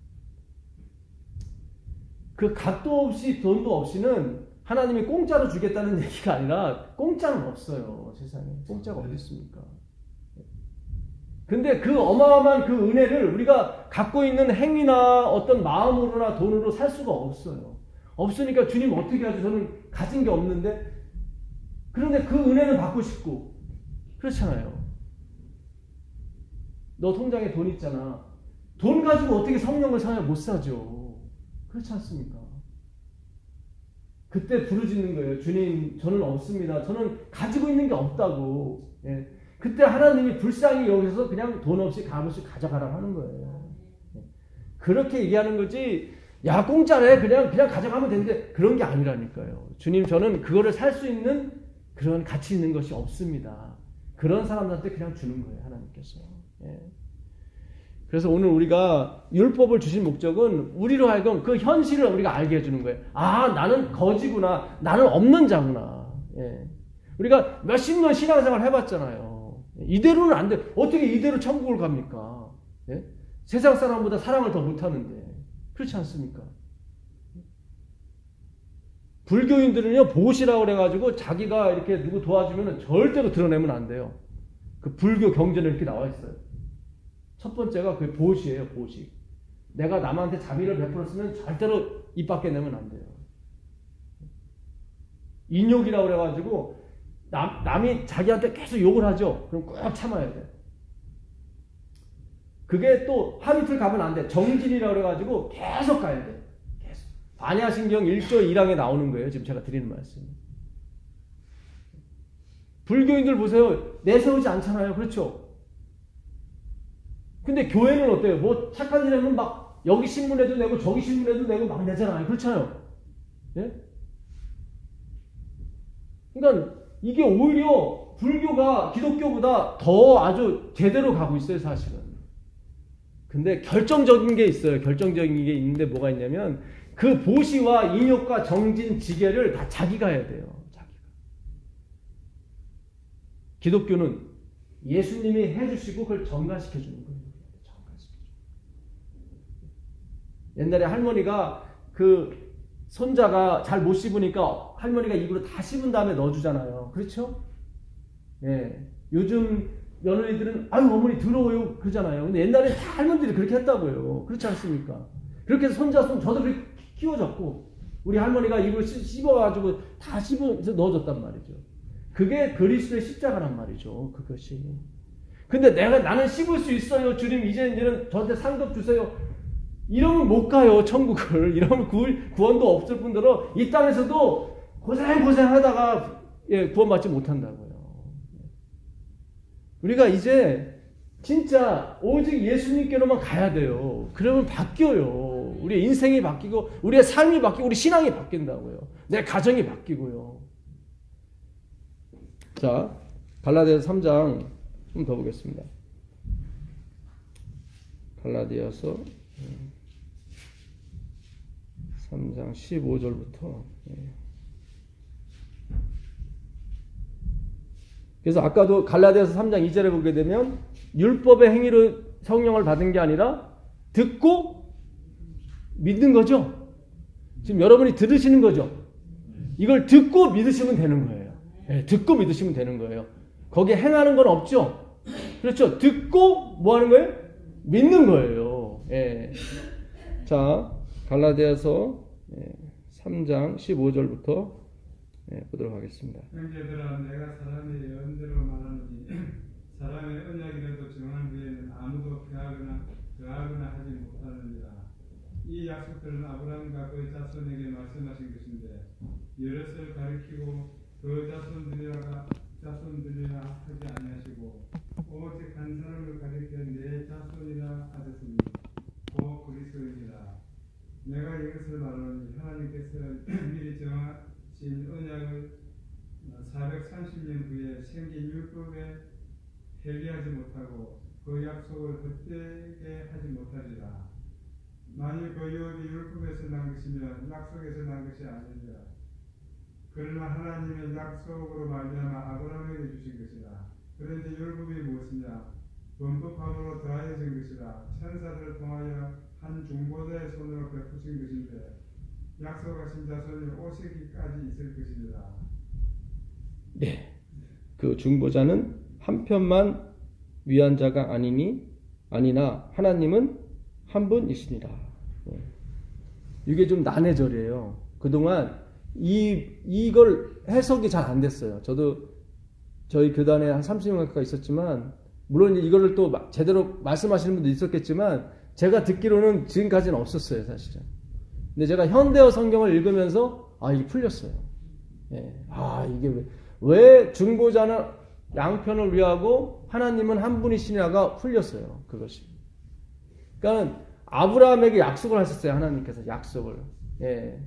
그 값도 없이 돈도 없이는 하나님이 공짜로 주겠다는 얘기가 아니라 공짜는 없어요. 세상에. 공짜가 어디 있습니까? 근데 그 어마어마한 그 은혜를 우리가 갖고 있는 행위나 어떤 마음으로나 돈으로 살 수가 없어요. 없으니까 주님 어떻게 하죠? 저는 가진 게 없는데 그런데 그 은혜는 받고 싶고 그렇잖아요. 너 통장에 돈 있잖아. 돈 가지고 어떻게 성령을 사냐? 못 사죠. 그렇지 않습니까? 그때 부르짖는 거예요. 주님 저는 없습니다. 저는 가지고 있는 게 없다고. 그때 하나님이 불쌍히 여기서 그냥 돈 없이 값 없이 가져가라고 하는 거예요. 그렇게 얘기하는 거지 야 공짜래 그냥 가져가면 되는데 그런 게 아니라니까요. 주님 저는 그거를 살 수 있는 그런 가치 있는 것이 없습니다. 그런 사람들한테 그냥 주는 거예요. 하나님께서. 그래서 오늘 우리가 율법을 주신 목적은 우리로 하여금 그 현실을 우리가 알게 해주는 거예요. 아 나는 거지구나. 나는 없는 자구나. 우리가 몇십 년 신앙생활 해봤잖아요. 이대로는 안 돼. 어떻게 이대로 천국을 갑니까? 세상 사람보다 사랑을 더 못하는데. 그렇지 않습니까? 불교인들은요, 보시라고 그래가지고 자기가 이렇게 누구 도와주면 절대로 드러내면 안 돼요. 그 불교 경전에 이렇게 나와 있어요. 첫 번째가 그 보시예요, 보시. 내가 남한테 자비를 베풀었으면 절대로 입 밖에 내면 안 돼요. 인욕이라고 그래가지고 남이 자기한테 계속 욕을 하죠. 그럼 꼭 참아야 돼. 그게 또 하루 이틀 가면 안 돼. 정진이라고 그래가지고 계속 가야 돼. 계속. 반야신경 1조 1항에 나오는 거예요. 지금 제가 드리는 말씀. 불교인들 보세요. 내세우지 않잖아요. 그렇죠? 근데 교회는 어때요? 뭐 착한 일 하면 막 여기 신문에도 내고 저기 신문에도 내고 막 내잖아요. 그렇잖아요. 예? 그러니까 이게 오히려 불교가 기독교보다 더 아주 제대로 가고 있어요, 사실은. 근데 결정적인 게 있어요. 결정적인 게 있는데 뭐가 있냐면 그 보시와 인욕과 정진, 지계를 다 자기가 해야 돼요. 자기가. 기독교는 예수님이 해주시고 그걸 전가시켜 주는 거예요. 옛날에 할머니가 그 손자가 잘 못 씹으니까 할머니가 입으로 다 씹은 다음에 넣어주잖아요. 그렇죠? 예. 요즘 며느리들은 아유 어머니 더러워요 그러잖아요. 근데 옛날에 다 할머니들이 그렇게 했다고요. 그렇지 않습니까? 그렇게 해서 손자 손 저도 그렇게 키워줬고 우리 할머니가 입을 씹어가지고 다 씹어서 넣어줬단 말이죠. 그게 그리스도의 십자가란 말이죠. 그것이. 근데 나는 씹을 수 있어요. 주님 이제는 저한테 상급 주세요. 이러면 못 가요, 천국을. 이러면 구원도 없을 뿐더러 이 땅에서도 고생하다가 구원받지 못한다고요. 우리가 이제 진짜 오직 예수님께로만 가야 돼요. 그러면 바뀌어요. 우리의 인생이 바뀌고 우리의 삶이 바뀌고 우리 신앙이 바뀐다고요. 내 가정이 바뀌고요. 자, 갈라디아서 3장 좀 더 보겠습니다. 갈라디아서 3장 15절부터. 그래서 아까도 갈라디아서 3장 2절에 보게 되면 율법의 행위로 성령을 받은 게 아니라 듣고 믿는 거죠. 지금 여러분이 들으시는 거죠. 이걸 듣고 믿으시면 되는 거예요. 네, 듣고 믿으시면 되는 거예요. 거기에 행하는 건 없죠. 그렇죠. 듣고 뭐 하는 거예요? 믿는 거예요. 예. 자, 갈라디아서 3장 15절부터 보도록 하겠습니다. 형제들아 내가 사람의 예언대로 말하노니 사람의 언약이라도 정한 후에는 아무도 더하거나 하지 못하느니라. 이 약속들은 아브라함과 그의 자손에게 말씀하신 것인데 여럿을 가리키고 그 자손들이라 하지 아니하시고 오직 한 사람을 가리켜 내 자손이라 하셨으니 곧 그리스도이니라. 내가 이것을 말하노니 하나님께서 미리 정하신 언약을 430년 후에 생긴 율법에 폐기하지 못하고 그 약속을 헛되게 하지 못하리라. 만일 그 유업이 율법에서 난 것이면 약속에서 난 것이 아니니라. 그러나 하나님의 약속으로 말미암아 아브라함에게 주신 것이라. 그런데 율법이 무엇이냐? 범법함으로 더하여진 것이라. 천사들을 통하여 한 중보자의 손으로 베푸신 것인데 약속하신 자손이 오시기까지 있을 것이니라. 네, 그 중보자는 한편만 위한 자가 아니나 하나님은 한 분이시니라. 이게 좀 난해절이에요. 그동안 이걸 해석이 잘 안 됐어요. 저도 저희 교단에 한 30년 가까이 있었지만 물론 이거를 또 제대로 말씀하시는 분도 있었겠지만 제가 듣기로는 지금까지는 없었어요, 사실은. 근데 제가 현대어 성경을 읽으면서 이게 풀렸어요. 예. 이게 왜 중보자는 양편을 위하고 하나님은 한 분이시냐가 풀렸어요. 그것이. 그러니까 아브라함에게 약속을 하셨어요. 하나님께서 약속을. 예.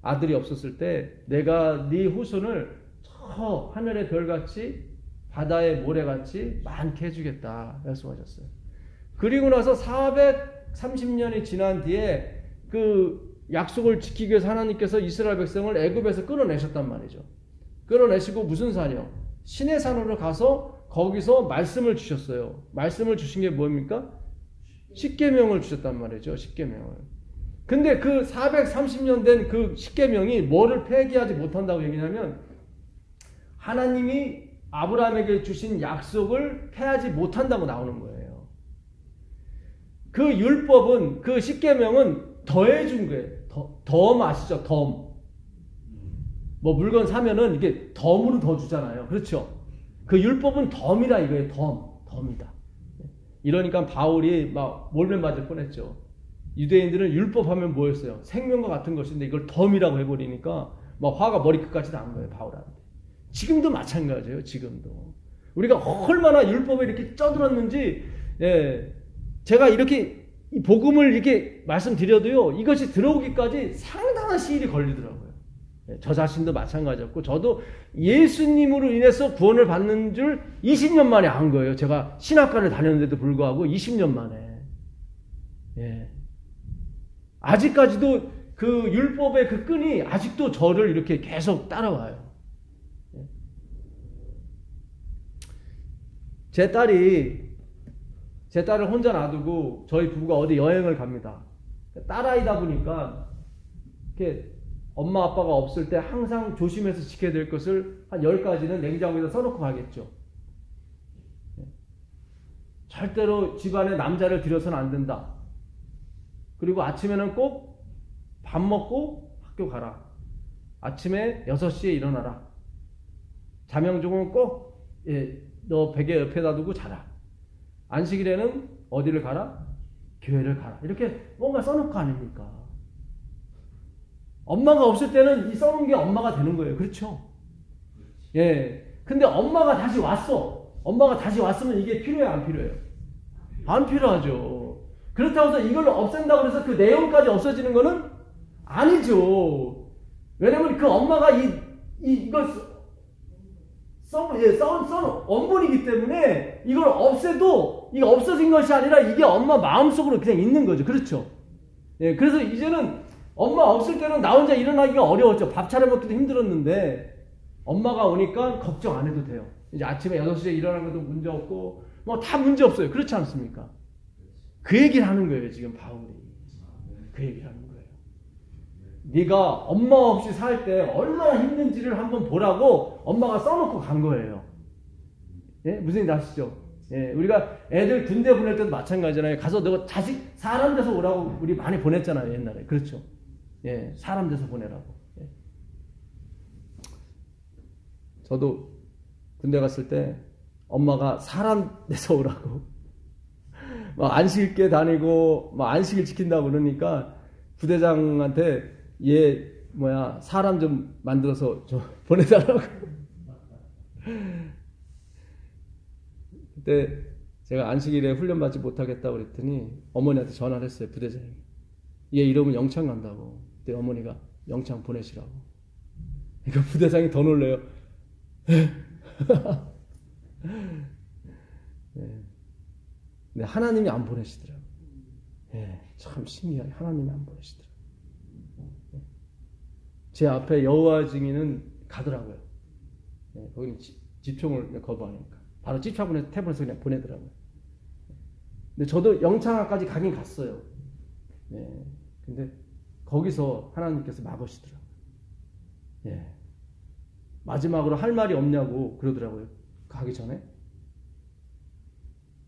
아들이 없었을 때 내가 네 후손을 저 하늘의 별같이 바다의 모래같이 많게 해주겠다 말씀하셨어요. 그리고 나서 430년이 지난 뒤에 그 약속을 지키기 위해서 하나님께서 이스라엘 백성을 애굽에서 끌어내셨단 말이죠. 끌어내시고 무슨 산이요? 신의 산으로 가서 거기서 말씀을 주셨어요. 말씀을 주신 게 뭡니까? 십계명을 주셨단 말이죠. 십계명을. 근데 그 430년 된 그 십계명이 뭐를 폐기하지 못한다고 얘기하면 하나님이 아브라함에게 주신 약속을 폐하지 못한다고 나오는 거예요. 그 율법은 그 십계명은 더해준 거예요. 덤 아시죠? 덤. 뭐 물건 사면은 이게 덤으로 더 주잖아요. 그렇죠? 그 율법은 덤이라 이거예요. 덤이다. 이러니까 바울이 막 몰매 맞을 뻔했죠. 유대인들은 율법하면 뭐였어요? 생명과 같은 것인데 이걸 덤이라고 해버리니까 막 화가 머리끝까지 난 거예요. 바울한테. 지금도 마찬가지예요. 지금도. 우리가 얼마나 율법에 이렇게 쩌들었는지 제가 이렇게 이 복음을 이렇게 말씀드려도요, 이것이 들어오기까지 상당한 시일이 걸리더라고요. 저 자신도 마찬가지였고, 저도 예수님으로 인해서 구원을 받는 줄 20년 만에 안 거예요. 제가 신학과를 다녔는데도 불구하고 20년 만에. 예. 아직까지도 그 율법의 그 끈이 아직도 저를 이렇게 계속 따라와요. 예. 제 딸을 혼자 놔두고 저희 부부가 어디 여행을 갑니다. 딸아이다 보니까 이렇게 엄마 아빠가 없을 때 항상 조심해서 지켜야 될 것을 한 10가지는 냉장고에다 써놓고 가겠죠. 절대로 집안에 남자를 들여서는 안 된다. 그리고 아침에는 꼭 밥 먹고 학교 가라. 아침에 6시에 일어나라. 자명종은 꼭 너 베개 옆에다 두고 자라. 안식일에는 어디를 가라? 교회를 가라. 이렇게 뭔가 써놓고 아닙니까? 엄마가 없을 때는 이 써놓은 게 엄마가 되는 거예요. 그렇죠? 예. 근데 엄마가 다시 왔어. 엄마가 다시 왔으면 이게 필요해요? 안 필요해요? 안 필요하죠. 그렇다고 해서 이걸 없앤다고 해서 그 내용까지 없어지는 거는 아니죠. 왜냐면 그 엄마가 이걸 써놓은 원본이기 때문에 이걸 없애도 이게 없어진 것이 아니라 이게 엄마 마음속으로 그냥 있는 거죠. 그렇죠? 예. 그래서 이제는 엄마 없을 때는 나 혼자 일어나기가 어려웠죠. 밥 차려 먹기도 힘들었는데 엄마가 오니까 걱정 안 해도 돼요. 이제 아침에 6시에 일어나는 것도 문제 없고 뭐 다 문제 없어요. 그렇지 않습니까? 그 얘기를 하는 거예요. 지금 바울이. 그 얘기를 하는 거예요. 네가 엄마 없이 살 때 얼마나 힘든지를 한번 보라고 엄마가 써놓고 간 거예요. 예? 무슨 얘기 아시죠? 예, 우리가 애들 군대 보낼 때도 마찬가지잖아요. 가서 너 자식 사람 돼서 오라고 우리 많이 보냈잖아요. 옛날에. 그렇죠? 예, 사람 돼서 보내라고. 예. 저도 군대 갔을 때 엄마가 사람 돼서 오라고 막 안식 있게 다니고 막 안식일 지킨다고 그러니까 부대장한테 사람 좀 만들어서 좀 보내달라고. 그때 제가 안식일에 훈련받지 못하겠다고 그랬더니 어머니한테 전화를 했어요. 부대장이. 얘 이러면 영창 간다고. 그때 어머니가 영창 보내시라고. 그러니까 부대장이 더 놀래요. 네. 근데 하나님이 안 보내시더라고요. 네, 참 신기하게 하나님이 안 보내시더라고요. 네. 제 앞에 여호와 증인은 가더라고요. 네, 거기는 집총을 거부하니까. 바로 집차분해서 태블에서 그냥 보내더라고요. 근데 저도 영창까지 가긴 갔어요. 네. 근데 거기서 하나님께서 막으시더라고요. 예. 마지막으로 할 말이 없냐고 그러더라고요. 가기 전에.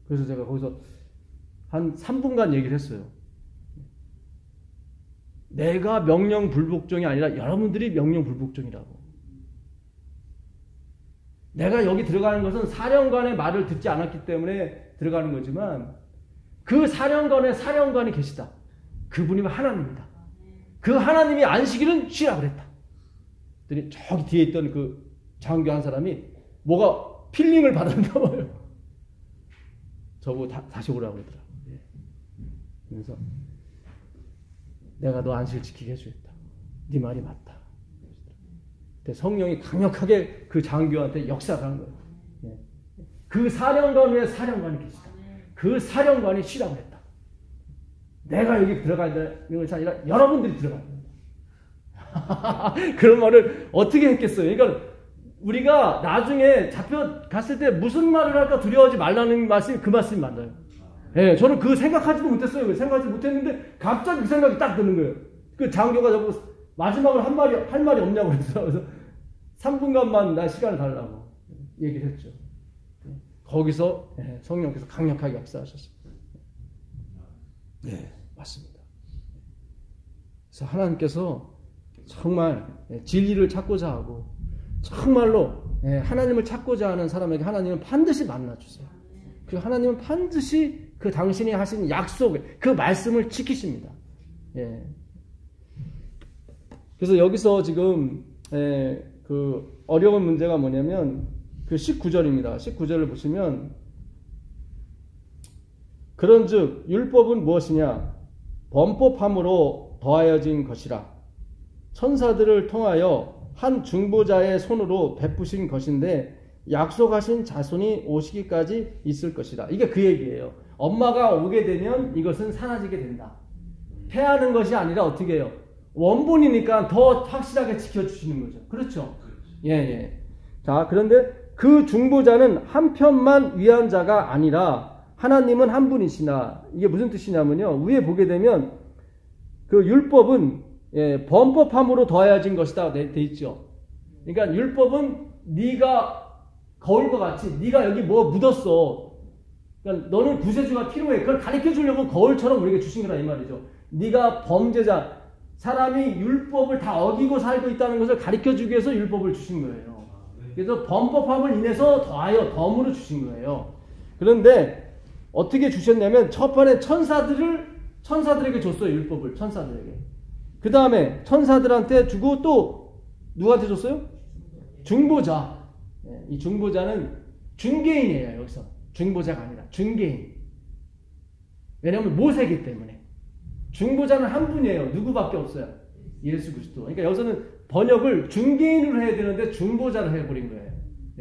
그래서 제가 거기서 한 3분간 얘기를 했어요. 내가 명령 불복종이 아니라 여러분들이 명령 불복종이라고. 내가 여기 들어가는 것은 사령관의 말을 듣지 않았기 때문에 들어가는 거지만 그 사령관의 사령관이 계시다. 그분이 하나님입니다. 그 하나님이 안식일은 쉬라 그랬다. 그랬더니 저기 뒤에 있던 그 장교 한 사람이 뭐가 필링을 받았나 봐요. 저보고 다시 오라고 그러더라고요. 예. 그래서 내가 너 안식일 지키게 해주겠다. 네 말이 맞다. 성령이 강력하게 그 장교한테 역사를 한 거예요. 예. 그 사령관 위에 사령관이 계시다. 그 사령관이 쉬라고 했다. 내가 여기 들어가는 것이 아니라 여러분들이 들어가야 된다. 그런 말을 어떻게 했겠어요? 그러니까 우리가 나중에 잡혀갔을 때 무슨 말을 할까 두려워하지 말라는 말씀이 그 말씀이 맞나요? 예, 저는 그 생각하지도 못했어요. 생각하지 못했는데 갑자기 그 생각이 딱 드는 거예요. 그 장교가 저보고 마지막으로 할 말이 없냐고 그랬어요. 그래서 3분간만 나 시간을 달라고 얘기를 했죠. 거기서 성령께서 강력하게 역사하셨습니다. 네, 맞습니다. 그래서 하나님께서 정말 진리를 찾고자 하고 정말로 하나님을 찾고자 하는 사람에게 하나님은 반드시 만나주세요. 그리고 하나님은 반드시 그 당신이 하신 약속을, 그 말씀을 지키십니다. 예. 그래서 여기서 지금 그 어려운 문제가 뭐냐면 그 19절입니다. 19절을 보시면 그런즉 율법은 무엇이냐? 범법함으로 더하여진 것이라. 천사들을 통하여 한 중보자의 손으로 베푸신 것인데 약속하신 자손이 오시기까지 있을 것이다. 이게 그 얘기예요. 엄마가 오게 되면 이것은 사라지게 된다. 패하는 것이 아니라 어떻게 해요? 원본이니까 더 확실하게 지켜주시는 거죠. 그렇죠? 예, 예. 자, 그런데 그 중보자는 한 편만 위한 자가 아니라 하나님은 한 분이시나. 이게 무슨 뜻이냐면요. 위에 보게 되면 그 율법은 범법함으로 더해진 것이다 돼 있죠. 그러니까 율법은 네가 거울과 같이 네가 여기 뭐 묻었어. 그러니까 너는 구세주가 필요해. 그걸 가르쳐 주려고 거울처럼 우리에게 주신 거라 이 말이죠. 네가 범죄자, 사람이 율법을 다 어기고 살고 있다는 것을 가르쳐 주기 위해서 율법을 주신 거예요. 그래서 범법함을 인해서 더하여 덤으로 주신 거예요. 그런데 어떻게 주셨냐면 첫 번에 천사들에게 줬어요. 율법을 천사들에게. 그 다음에 천사들한테 주고 또 누구한테 줬어요? 중보자. 이 중보자는 중개인이에요. 여기서 중보자가 아니라 중개인. 왜냐하면 모세이기 때문에. 중보자는 한 분이에요. 누구밖에 없어요. 예수 그리스도. 그러니까 여기서는 번역을 중개인으로 해야 되는데 중보자를 해버린 거예요.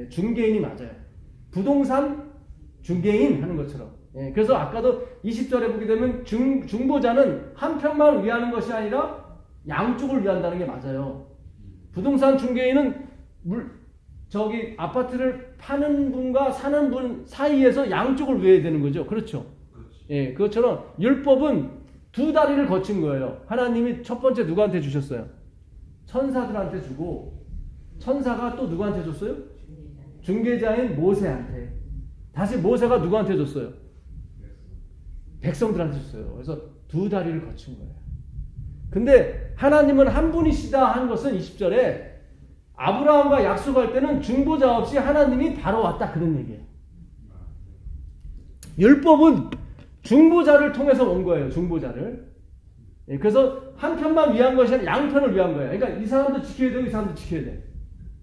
중개인이 맞아요. 부동산 중개인 하는 것처럼. 그래서 아까도 20절에 보게 되면 중보자는 한 편만 위하는 것이 아니라 양쪽을 위한다는 게 맞아요. 부동산 중개인은 저기 아파트를 파는 분과 사는 분 사이에서 양쪽을 위해야 되는 거죠. 그렇죠? 예, 그것처럼 율법은 두 다리를 거친 거예요. 하나님이 첫 번째 누구한테 주셨어요? 천사들한테 주고 천사가 또 누구한테 줬어요? 중개자인 모세한테. 다시 모세가 누구한테 줬어요? 백성들한테 줬어요. 그래서 두 다리를 거친 거예요. 근데 하나님은 한 분이시다 한 것은 20절에 아브라함과 약속할 때는 중보자 없이 하나님이 바로 왔다 그런 얘기예요. 율법은 중보자를 통해서 온 거예요. 중보자를. 그래서 한 편만 위한 것이 아니라 양편을 위한 거예요. 그러니까 이 사람도 지켜야 되고 이 사람도 지켜야 돼.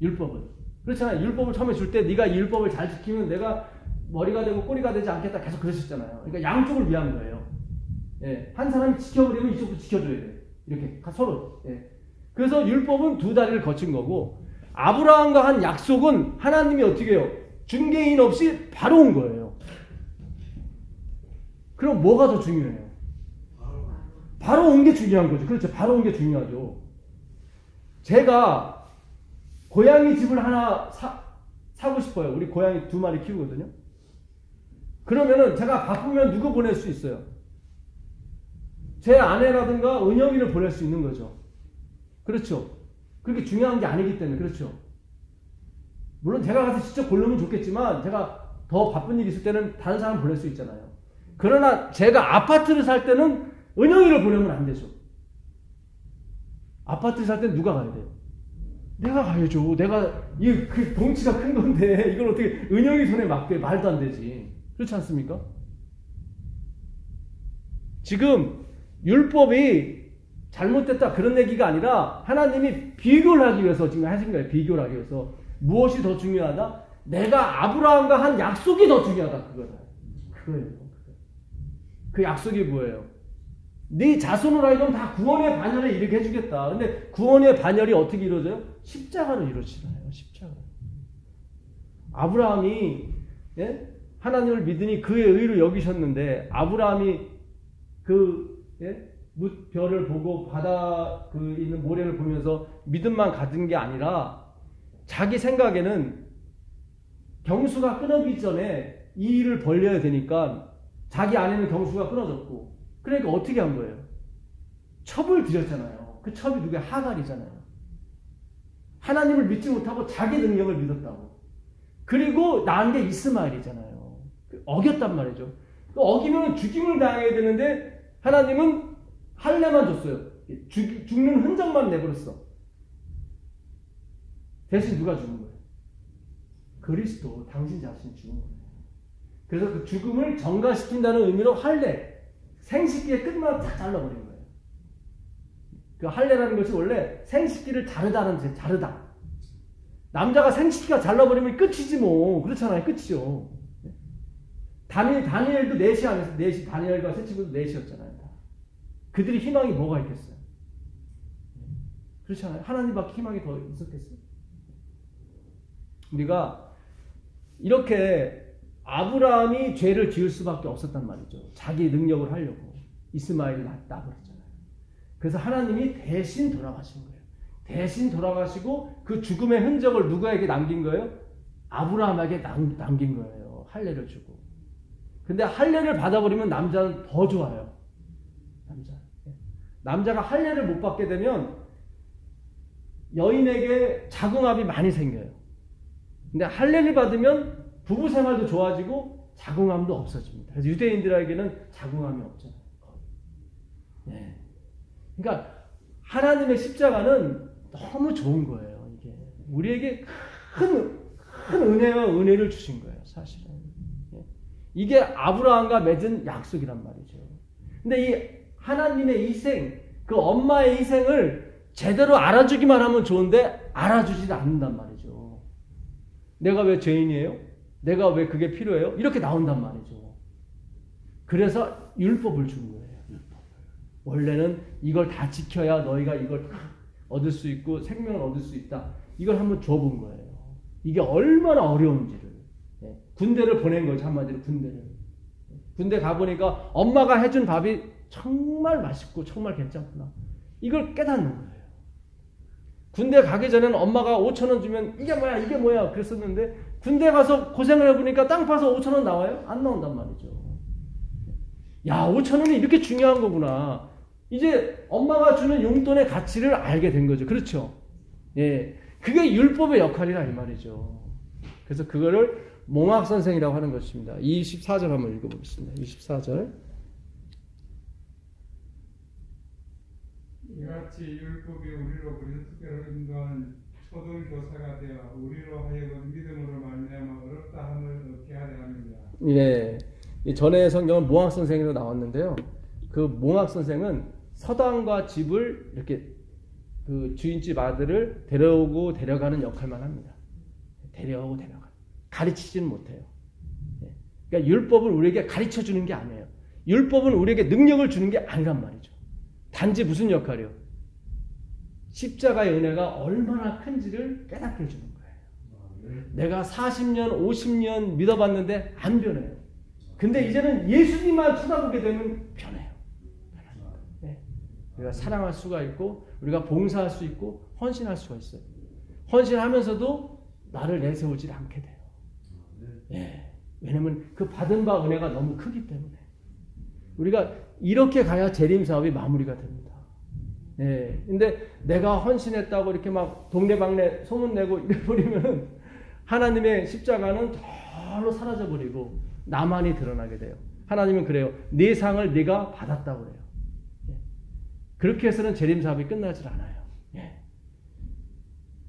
율법은. 그렇잖아요. 율법을 처음에 줄 때 네가 이 율법을 잘 지키면 내가 머리가 되고 꼬리가 되지 않겠다 계속 그러셨잖아요. 그러니까 양쪽을 위한 거예요. 한 사람이 지켜버리면 이쪽도 지켜줘야 돼. 이렇게 서로. 그래서 율법은 두 다리를 거친 거고 아브라함과 한 약속은 하나님이 어떻게 해요? 중개인 없이 바로 온 거예요. 그럼 뭐가 더 중요해요? 바로 온 게 중요한 거죠. 그렇죠. 바로 온 게 중요하죠. 제가 고양이 집을 하나 사고 싶어요. 우리 고양이 2마리 키우거든요. 그러면은 제가 바쁘면 누구 보낼 수 있어요? 제 아내라든가 은영이를 보낼 수 있는 거죠. 그렇죠. 그렇게 중요한 게 아니기 때문에. 그렇죠. 물론 제가 가서 직접 고르면 좋겠지만 제가 더 바쁜 일이 있을 때는 다른 사람 보낼 수 있잖아요. 그러나 제가 아파트를 살 때는 은영이를 보내면 안 되죠. 아파트를 살 때는 누가 가야 돼요? 내가 가야죠. 내가 그 덩치가 큰 건데 이걸 어떻게 은영이 손에 맡겨? 말도 안 되지. 그렇지 않습니까? 지금 율법이 잘못됐다 그런 얘기가 아니라 하나님이 비교를 하기 위해서 지금 하신 거예요. 비교를 하기 위해서. 무엇이 더 중요하다? 내가 아브라함과 한 약속이 더 중요하다. 그거다. 그거예요. 그 약속이 뭐예요? 네 자손으로 하여금 다 구원의 반열에 이르게 해주겠다. 근데 구원의 반열이 어떻게 이루어져요? 십자가로 이루어지나요? 십자가. 아브라함이 하나님을 믿으니 그의 의로 여기셨는데 아브라함이 별을 보고 바다 있는 모래를 보면서 믿음만 가진 게 아니라 자기 생각에는 경수가 끊어지기 전에 이 일을 벌려야 되니까 자기 안에는 경수가 끊어졌고 그러니까 어떻게 한 거예요? 첩을 드렸잖아요. 그 첩이 누구야? 하갈이잖아요. 하나님을 믿지 못하고 자기 능력을 믿었다고. 그리고 낳은 게 이스마엘이잖아요. 어겼단 말이죠. 어기면 죽임을 당해야 되는데 하나님은 할례만 줬어요. 죽는 흔적만 내버렸어. 대신 누가 죽은 거예요? 그리스도, 당신 자신이 죽은 거예요. 그래서 그 죽음을 전가시킨다는 의미로 할례, 생식기의 끝만 다 잘라버린 거예요. 그 할례라는 것이 원래 생식기를 자르다는 뜻이에요. 자르다. 남자가 생식기가 잘라버리면 끝이지 뭐. 그렇잖아요. 끝이죠. 다니엘도 넷이 안 했어요. 넷이, 다니엘과 세 친구도 넷이었잖아요. 그들이 희망이 뭐가 있겠어요? 그렇잖아요. 하나님밖에 희망이 더 있었겠어요? 우리가 이렇게 아브라함이 죄를 지을 수밖에 없었단 말이죠. 자기 능력을 하려고 이스마엘을 낳았잖아요. 그래서 하나님이 대신 돌아가신 거예요. 대신 돌아가시고 그 죽음의 흔적을 누구에게 남긴 거예요? 아브라함에게 남긴 거예요. 할례를 주고. 근데 할례를 받아버리면 남자는 더 좋아요. 남자가 할례를 못 받게 되면 여인에게 자궁압이 많이 생겨요. 근데 할례를 받으면 부부 생활도 좋아지고 자궁암도 없어집니다. 그래서 유대인들에게는 자궁암이 없잖아요. 네. 그러니까 하나님의 십자가는 너무 좋은 거예요. 이게 우리에게 큰 은혜와 은혜를 주신 거예요. 사실은 이게 아브라함과 맺은 약속이란 말이죠. 근데 이 하나님의 희생, 그 엄마의 희생을 제대로 알아주기만 하면 좋은데 알아주지 않는단 말이죠. 내가 왜 죄인이에요? 내가 왜 그게 필요해요? 이렇게 나온단 말이죠. 그래서 율법을 준 거예요. 율법을. 원래는 이걸 다 지켜야 너희가 이걸 얻을 수 있고 생명을 얻을 수 있다. 이걸 한번 줘본 거예요. 이게 얼마나 어려운지를. 군대를 보낸 거죠. 한마디로 군대를. 군대 가보니까 엄마가 해준 밥이 정말 맛있고 정말 괜찮구나. 이걸 깨닫는 거예요. 군대 가기 전에는 엄마가 5,000원 주면 이게 뭐야 그랬었는데 군대 가서 고생을 해보니까 땅 파서 5,000원 나와요? 안 나온단 말이죠. 야, 5,000원이 이렇게 중요한 거구나. 이제 엄마가 주는 용돈의 가치를 알게 된 거죠. 그렇죠? 예, 그게 율법의 역할이라 이 말이죠. 그래서 그거를 몽학선생이라고 하는 것입니다. 24절 한번 읽어보겠습니다. 24절. 이같이 율법이 우리로 그리스도께로 인도한 초등 교사가 되어 우리로 하여금 믿음으로 말미암아 어렵다 함을 얻게 하려 합니다. 예, 전에 성경은 몽학선생으로 나왔는데요. 그 몽학선생은 서당과 집을 이렇게 그 주인집 아들을 데려오고 데려가는 역할만 합니다. 데려오고 데려가. 가르치지는 못해요. 그러니까 율법을 우리에게 가르쳐 주는 게 아니에요. 율법은 우리에게 능력을 주는 게 아니란 말이죠. 단지 무슨 역할이요? 십자가의 은혜가 얼마나 큰지를 깨닫게 해주는 거예요. 내가 40년, 50년 믿어봤는데 안 변해요. 근데 이제는 예수님만 쳐다보게 되면 변해요. 네. 우리가 사랑할 수가 있고 우리가 봉사할 수 있고 헌신할 수가 있어요. 헌신하면서도 나를 내세우지 않게 돼요. 예. 왜냐하면 그 받은 바 은혜가 너무 크기 때문에 우리가 이렇게 가야 재림 사업이 마무리가 됩니다. 예. 근데 내가 헌신했다고 이렇게 막 동네방네 소문내고 이래버리면 하나님의 십자가는 절로 사라져버리고 나만이 드러나게 돼요. 하나님은 그래요. 네 상을 네가 받았다고 그래요. 예. 그렇게 해서는 재림 사업이 끝나질 않아요. 예.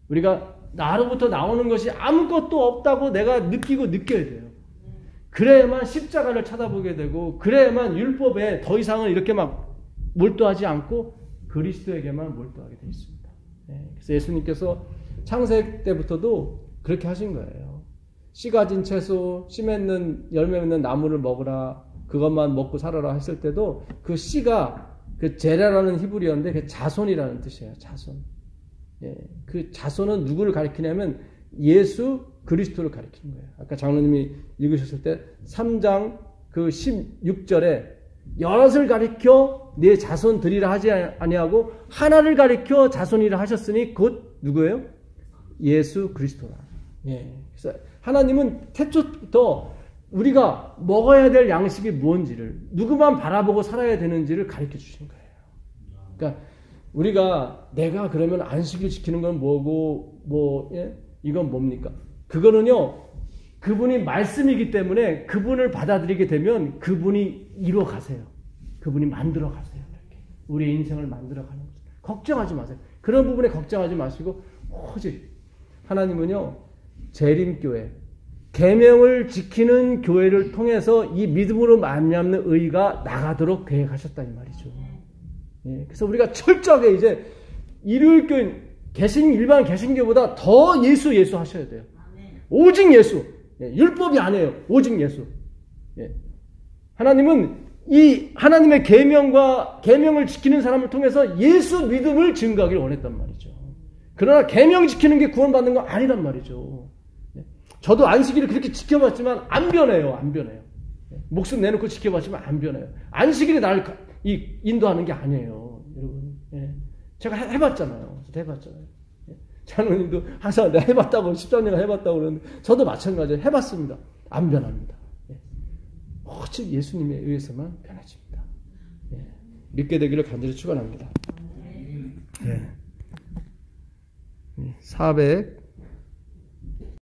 우리가 나로부터 나오는 것이 아무것도 없다고 내가 느끼고 느껴야 돼요. 그래야만 십자가를 쳐다보게 되고 그래야만 율법에 더 이상은 이렇게 막 몰두하지 않고 그리스도에게만 몰두하게 되어 있습니다. 네, 그래서 예수님께서 창세기 때부터도 그렇게 하신 거예요. 씨 가진 채소, 씨 맺는 열매 맺는 나무를 먹으라, 그것만 먹고 살아라 했을 때도 그 씨가 그 제라라는 히브리어인데 그 자손이라는 뜻이에요. 자손. 예, 그 자손은 누구를 가리키냐면 예수 그리스도를 가리키는 거예요. 아까 장로님이 읽으셨을 때 3장 그 16절에 여럿을 가리켜 네 자손 들이라 하지 아니하고 하나를 가리켜 자손이라 하셨으니 곧 누구예요? 예수 그리스도라. 예. 그래서 하나님은 태초부터 우리가 먹어야 될 양식이 무엇인지를 누구만 바라보고 살아야 되는지를 가르쳐 주신 거예요. 그러니까 우리가 내가 그러면 안식일 지키는 건 뭐고 이건 뭡니까? 그거는요 그분이 말씀이기 때문에 그분을 받아들이게 되면 그분이 이루어 가세요. 그분이 만들어 가세요. 이렇게. 우리의 인생을 만들어 가는 거죠. 걱정하지 마세요. 그런 부분에 걱정하지 마시고 오직 하나님은요 재림교회 계명을 지키는 교회를 통해서 이 믿음으로 말미암는 의가 나가도록 계획하셨다 이 말이죠. 예, 그래서 우리가 철저하게 이제 일요일교인 일반 개신교보다 더 예수 하셔야 돼요. 오직 예수. 예, 율법이 아니에요. 오직 예수. 예. 하나님은 이 하나님의 계명을 지키는 사람을 통해서 예수 믿음을 증거하기를 원했단 말이죠. 그러나 계명 지키는 게 구원받는 건 아니란 말이죠. 저도 안식일을 그렇게 지켜봤지만 안 변해요. 안 변해요. 목숨 내놓고 지켜봤지만 안 변해요. 안식일이 나를 인도하는 게 아니에요. 여러분. 제가 해봤잖아요. 저도 해봤잖아요. 장로님도 항상 내가 해봤다고 13년간 해봤다고 그러는데 저도 마찬가지로 해봤습니다. 안 변합니다. 오직 예수님에 의해서만 변해집니다. 믿게 되기를 간절히 축원합니다. 400